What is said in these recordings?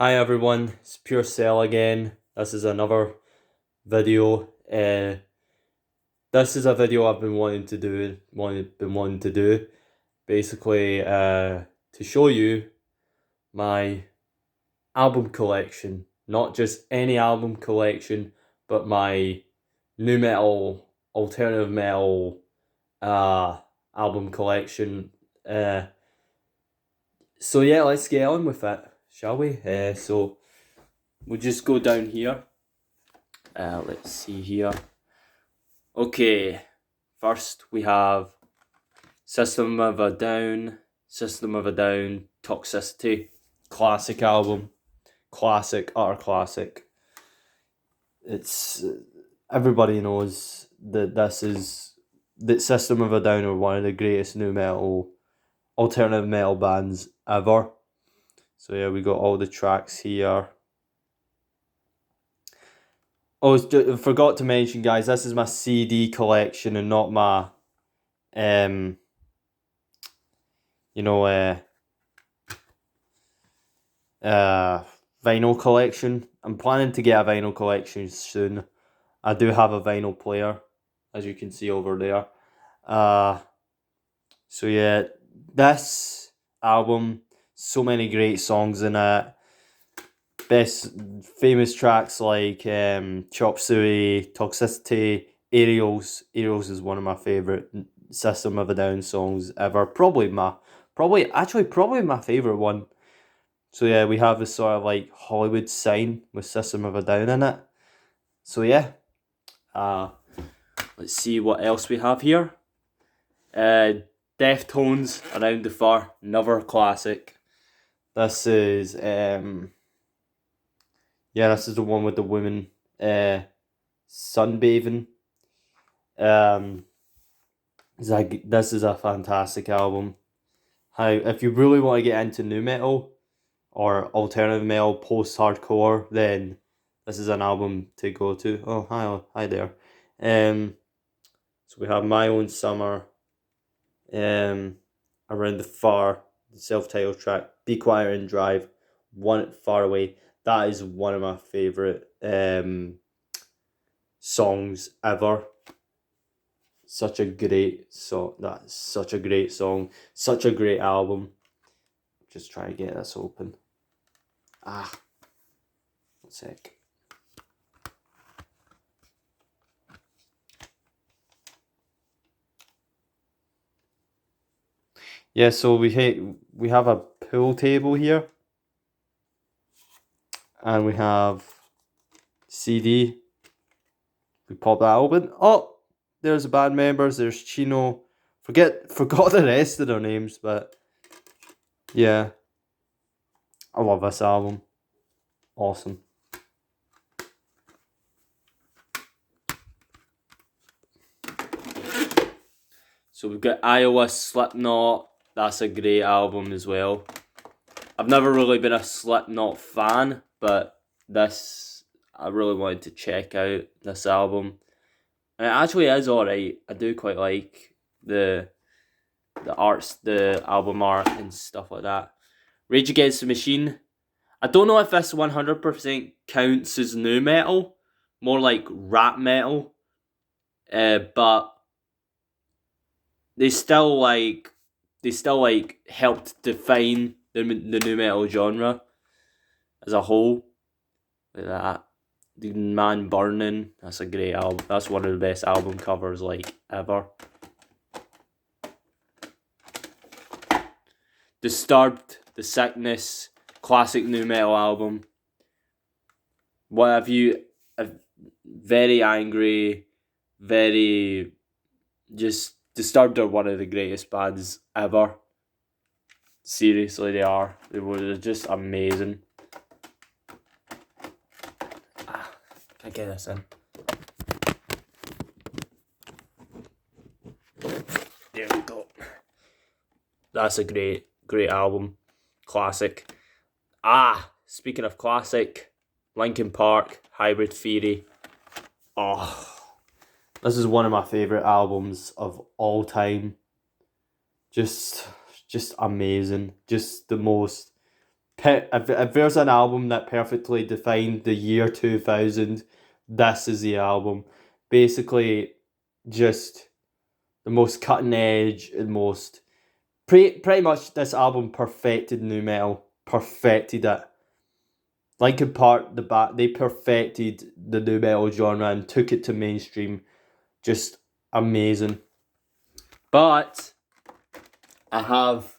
Hi everyone, it's Pure Cell again. This is another video. This is a video I've been wanting to do. Basically, to show you my album collection, not just any album collection, but my new metal, alternative metal, album collection. Uh, so yeah, let's get on with it, shall we? So we'll just go down here. Let's see here. Okay, first we have System of a Down, Toxicity, classic album, classic, utter classic. It's everybody knows that System of a Down are one of the greatest new metal, alternative metal bands ever. So yeah, we got all the tracks here. Oh, forgot to mention, guys, this is my CD collection and not my, um, you know, vinyl collection. I'm planning to get a vinyl collection soon. I do have a vinyl player, as you can see over there. So yeah, this album, so many great songs in it. Best famous tracks like Chop Suey, Toxicity, Aerials. Aerials is one of my favorite System of a Down songs ever. Probably my favorite one. So yeah, we have this sort of like Hollywood sign with System of a Down in it. So yeah, let's see what else we have here. Deftones, Around the Fur, another classic. This is this is the one with the women sunbathing. This is a fantastic album. How if you really want to get into new metal or alternative metal, post-hardcore, then this is an album to go to. Oh, hi there. So we have My Own Summer, Around the Far, the self-titled track, Be Quiet and Drive, One Far Away. That is one of my favorite songs ever. Such a great song. That's such a great song. Such a great album. Just try to get this open. One sec. Yeah, so we have a pool table here, and we have CD. We pop that open. Oh, there's the band members. There's Chino. Forgot the rest of their names, but yeah, I love this album. Awesome. So we've got Iowa, Slipknot. That's a great album as well. I've never really been a Slipknot fan, but I really wanted to check out this album. And it actually is alright. I do quite like the arts, the album art and stuff like that. Rage Against the Machine. I don't know if this 100% counts as new metal, more like rap metal, but they still helped define the new metal genre as a whole. Like that, The Man Burning. That's a great album. That's one of the best album covers ever. Disturbed, The Sickness, classic new metal album. What have you? Very angry, very just Disturbed are one of the greatest bands ever. Seriously, they are. They're just amazing. Can I get this in? There we go. That's a great album. Classic. Speaking of classic, Linkin Park, Hybrid Theory. This is one of my favorite albums of all time. Just amazing. Just the most if there's an album that perfectly defined the year 2000, this is the album. Basically, just the most cutting edge and most pretty much this album perfected nu metal, perfected it. Linkin Park, they perfected the nu metal genre and took it to mainstream. Just amazing. But I have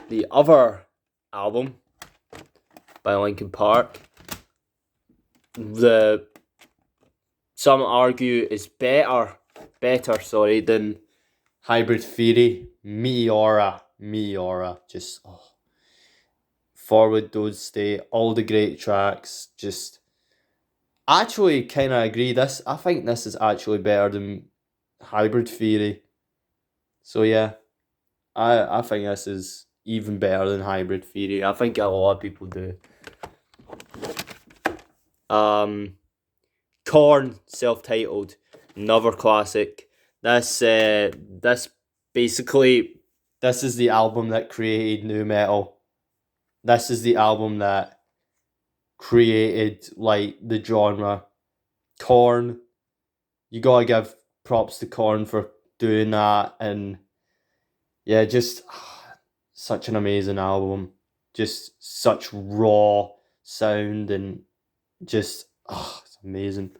the other album by Linkin Park. Some argue is better, than Hybrid Theory. Meteora, just Forward Don't Stay, all the great tracks. Just actually kind of agree. I think this is actually better than Hybrid Theory. So yeah, I think this is even better than Hybrid Theory. I think a lot of people do. Korn, self-titled, another classic. This basically, this is the album that created nu metal. This is the album that created like the genre. Korn, you gotta give props to Korn for doing that, and yeah, just such an amazing album. Just such raw sound and just it's amazing.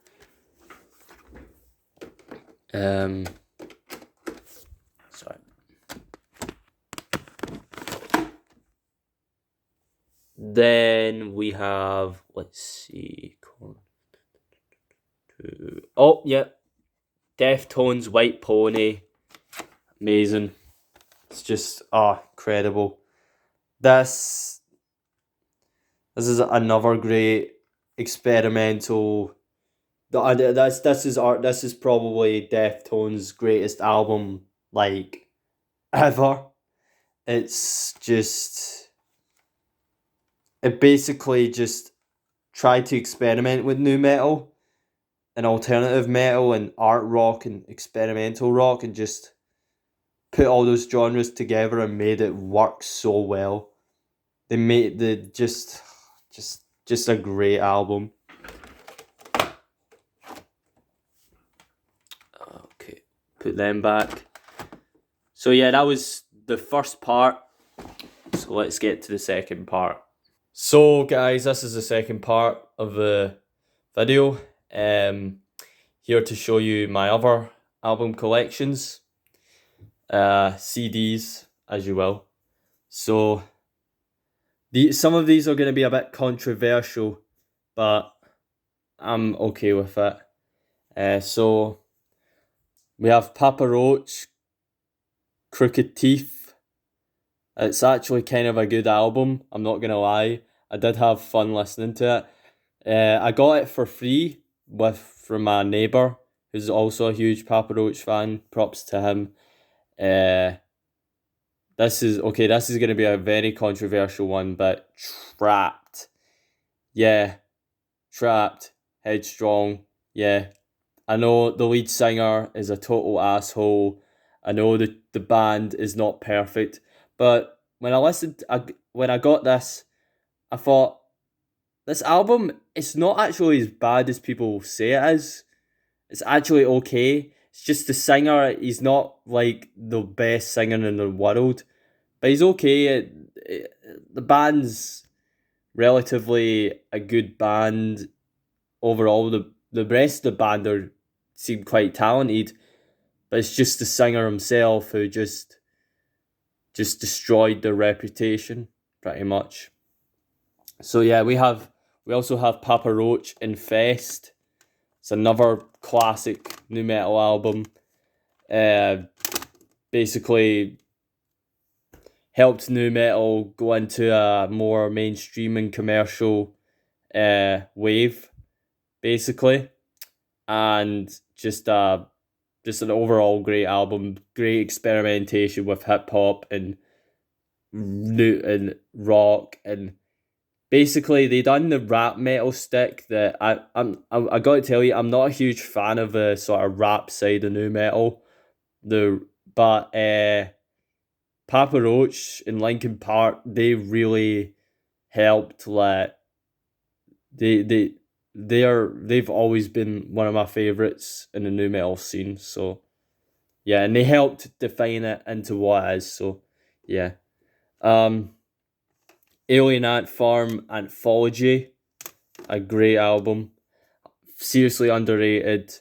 Sorry. Then we have, let's see, oh yeah, Deftones, White Pony, amazing. It's just incredible. This is another great experimental. This is probably Deftones' greatest album like ever. It's just, it basically just tried to experiment with nu metal and alternative metal and art rock and experimental rock and just put all those genres together and made it work so well. They made just a great album. Okay, put them back. So yeah, that was the first part. So let's get to the second part. So guys, this is the second part of the video. Here to show you my other album collections, CDs, as you will. So some of these are going to be a bit controversial, but I'm okay with it. So we have Papa Roach, Crooked Teeth. It's actually kind of a good album, I'm not going to lie. I did have fun listening to it. I got it for free from my neighbour, who's also a huge Papa Roach fan. Props to him. This is going to be a very controversial one, but Trapped. Yeah, Trapped. Headstrong. Yeah. I know the lead singer is a total asshole. I know the band is not perfect. But when I got this, I thought, this album, it's not actually as bad as people say it is. It's actually okay. It's just the singer, he's not like the best singer in the world. But he's okay. The band's relatively a good band overall. The rest of the band seem quite talented, but it's just the singer himself who just destroyed their reputation pretty much. So yeah, we also have Papa Roach, Infest. It's another classic nu metal album. Basically helped nu metal go into a more mainstream and commercial wave, basically, and just an overall great album, great experimentation with hip hop and rock, and basically they done the rap metal stick that I got to tell you, I'm not a huge fan of the sort of rap side of nu metal, but Papa Roach and Linkin Park, they really helped let they they've always been one of my favorites in the new metal scene. So yeah, and they helped define it into what it is. So yeah. Um Alien Ant Farm Anthology, a great album. Seriously underrated.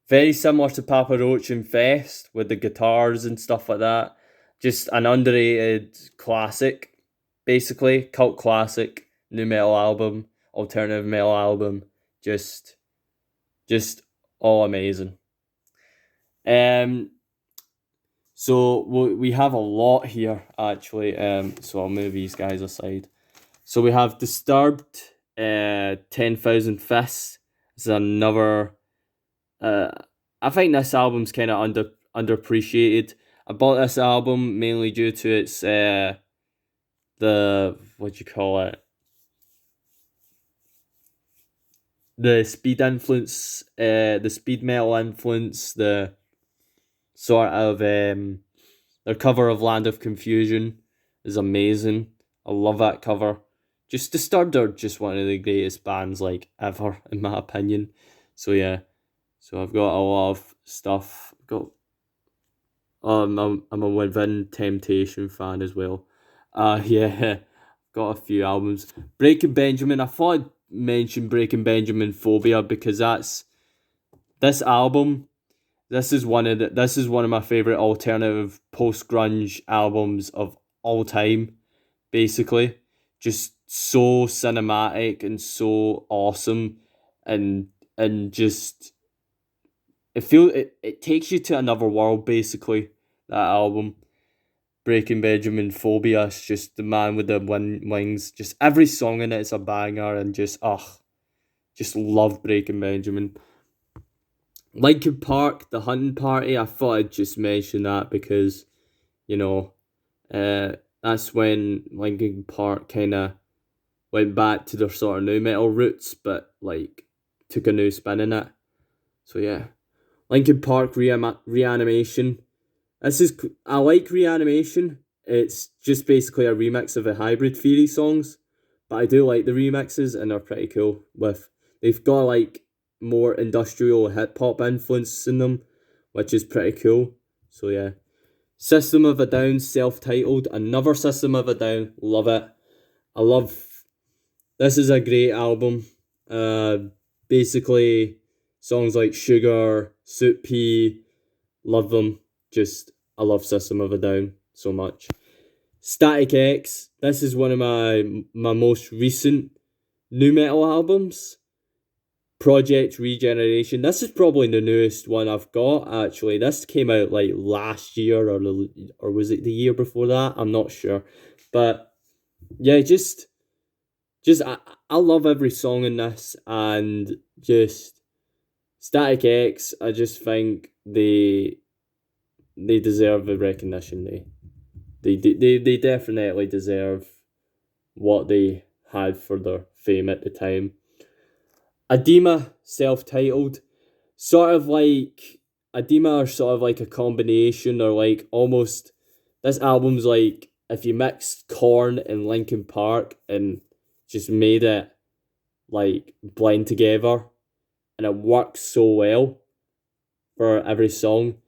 Very similar to Papa Roach and Fest with the guitars and stuff like that. Just an underrated classic, basically. Cult classic, new metal album, alternative metal album. Just just all amazing. Um so we have a lot here actually. So I'll move these guys aside. So we have Disturbed, 10,000 Fists. This is another. Uh, I think this album's kind of underappreciated. I bought this album mainly due to its the what do you call it, the speed influence, the speed metal influence, the sort of their cover of Land of Confusion is amazing. I love that cover. Just Disturbed are just one of the greatest bands like ever in my opinion. So yeah, so I've got a lot of stuff. I've got I'm a Within Temptation fan as well. Yeah, got a few albums. Breaking Benjamin. I thought I'd mention Breaking Benjamin Phobia because that's this album. This is one of my favorite alternative post grunge albums of all time. Basically, just so cinematic and so awesome, and just it takes you to another world. Basically, that album. Breaking Benjamin Phobia is just the man with the wings. Just every song in it is a banger, and just love Breaking Benjamin. Linkin Park, The Hunting Party. I thought I'd just mention that because, you know, that's when Linkin Park kind of went back to their sort of new metal roots, but like took a new spin in it. So yeah, Linkin Park Reanimation. I like Reanimation. It's just basically a remix of the Hybrid Theory songs, but I do like the remixes and they're pretty cool. They've got like more industrial hip hop influence in them, which is pretty cool. So yeah, System of a Down, self-titled, another System of a Down. Love it. I love. This is a great album. Basically songs like Sugar, Soup Pea, love them. Just I love System of a Down so much. Static X. This is one of my most recent new metal albums. Project Regeneration. This is probably the newest one I've got. Actually, this came out like last year or was it the year before that? I'm not sure, but yeah, just I love every song in this, and just Static X. I just think they deserve the recognition. They definitely deserve what they had for their fame at the time. Adema, self-titled, sort of like Adema are sort of like a combination or like almost this album's like if you mixed Korn and Linkin Park and just made it like blend together, and it works so well for every song.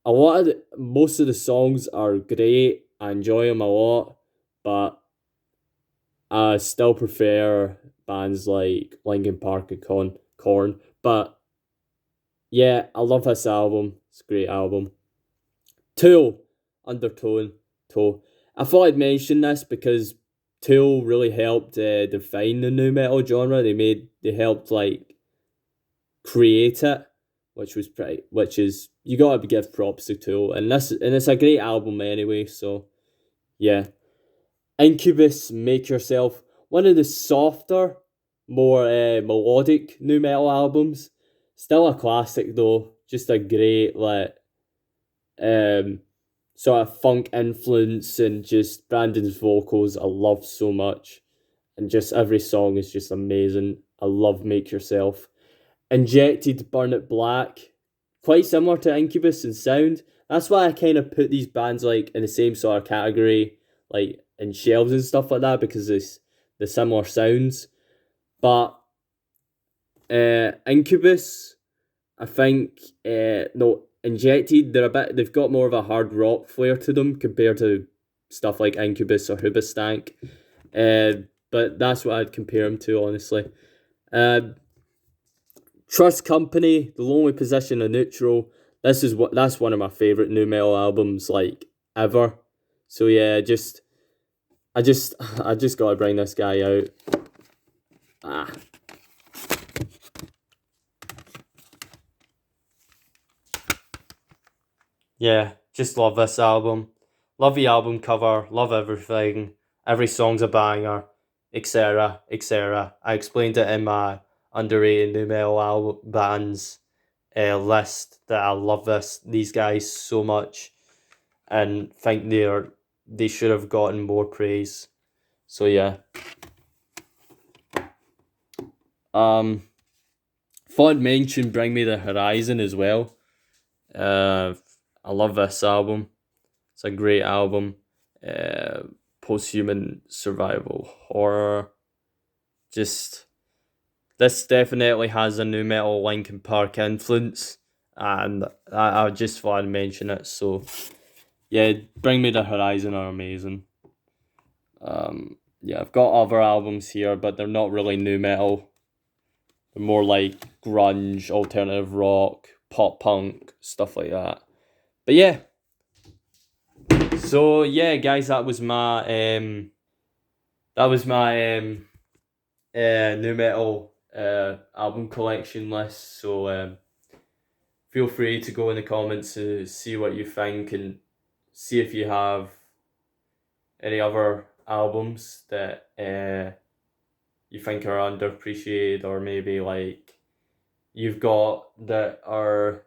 Most of the songs are great. I enjoy them a lot, but I still prefer bands like Linkin Park and Korn. But yeah, I love this album. It's a great album. Tool, Undertone, Toe. I thought I'd mention this because Tool really helped define the new metal genre. They helped like create it, which is you gotta give props to Tool, and it's a great album anyway. So yeah, Incubus, Make Yourself, one of the softer, more melodic new metal albums. Still a classic though, just a great like um sort of funk influence, and just Brandon's vocals I love so much, and just every song is just amazing. I love Make Yourself. Injected, Burn It Black, quite similar to Incubus in sound, that's why I kind of put these bands like in the same sort of category, like in shelves and stuff like that, because it's the similar sounds. But Incubus, I think, no, Injected, they've got more of a hard rock flair to them compared to stuff like Incubus or Hoobastank. But that's what I'd compare them to, honestly. Uh, Trust Company, The Lonely Position of Neutral. That's one of my favorite nu metal albums like ever. So yeah, I just I just gotta bring this guy out. Ah. Yeah, just love this album. Love the album cover, love everything. Every song's a banger, etc. etc. I explained it in my underrated nu metal bands list that I love these guys so much and think they should have gotten more praise. So yeah. Thought I'd mention Bring Me the Horizon as well. I love this album. It's a great album. Post-human survival horror. Just this definitely has a nu metal Linkin Park influence, and I just thought I'd mention it. So yeah, Bring Me the Horizon are amazing. Yeah, I've got other albums here, but they're not really nu metal. They're more like grunge, alternative rock, pop punk, stuff like that. But yeah. So yeah, guys, that was my nu metal album collection list. So feel free to go in the comments to see what you think and see if you have any other albums that you think are underappreciated, or maybe like you've got that are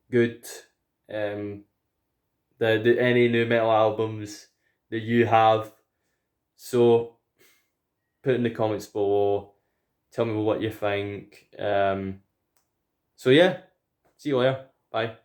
good. The any nu metal albums that you have. So put in the comments below. Tell me what you think. So yeah, see you later. Bye.